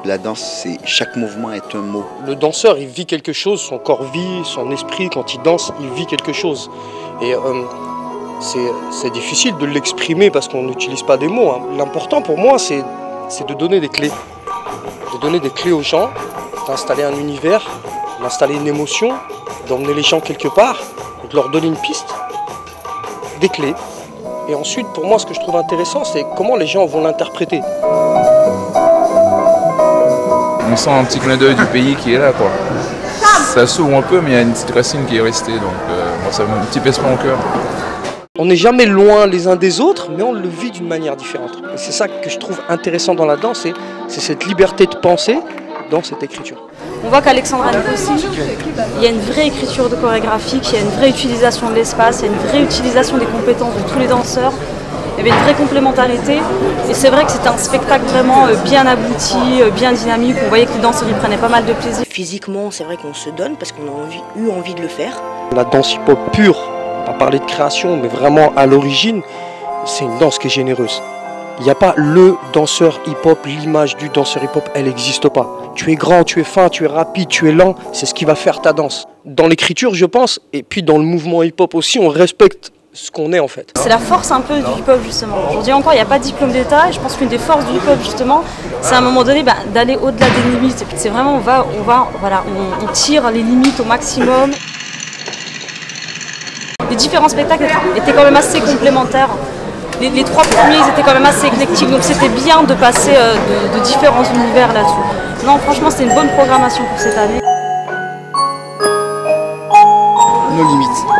La danse, chaque mouvement est un mot. Le danseur, il vit quelque chose, son corps vit, son esprit, quand il danse, il vit quelque chose. Et c'est difficile de l'exprimer parce qu'on n'utilise pas des mots. Hein. L'important pour moi, c'est de donner des clés. De donner des clés aux gens, d'installer un univers, d'installer une émotion, d'emmener les gens quelque part, de leur donner une piste, des clés. Et ensuite, pour moi, ce que je trouve intéressant, c'est comment les gens vont l'interpréter. On sent un petit clin d'œil du pays qui est là, quoi. Ça s'ouvre un peu, mais il y a une petite racine qui est restée, donc bon, ça me un petit pincement au cœur. On n'est jamais loin les uns des autres, mais on le vit d'une manière différente. Et c'est ça que je trouve intéressant dans la danse, c'est cette liberté de penser dans cette écriture. On voit qu'Alexandra Nicosi, il y a une vraie écriture de chorégraphique, il y a une vraie utilisation de l'espace, il y a une vraie utilisation des compétences de tous les danseurs. Il y avait une vraie complémentarité et c'est vrai que c'était un spectacle vraiment bien abouti, bien dynamique. On voyait que les danseurs y prenaient pas mal de plaisir. Physiquement, c'est vrai qu'on se donne parce qu'on a eu envie de le faire. La danse hip-hop pure, on va parler de création, mais vraiment à l'origine, c'est une danse qui est généreuse. Il n'y a pas le danseur hip-hop, l'image du danseur hip-hop, elle n'existe pas. Tu es grand, tu es fin, tu es rapide, tu es lent, c'est ce qui va faire ta danse. Dans l'écriture, je pense, et puis dans le mouvement hip-hop aussi, on respecte ce qu'on est en fait. C'est la force un peu du hip-hop justement. Aujourd'hui encore, il n'y a pas de diplôme d'État et je pense qu'une des forces du hip-hop justement, c'est à un moment donné d'aller au-delà des limites. C'est vraiment, on tire les limites au maximum. Les différents spectacles étaient quand même assez complémentaires. Les trois premiers, ils étaient quand même assez éclectiques, donc c'était bien de passer de différents univers là-dessus. Non, franchement, c'était une bonne programmation pour cette année. Nos limites.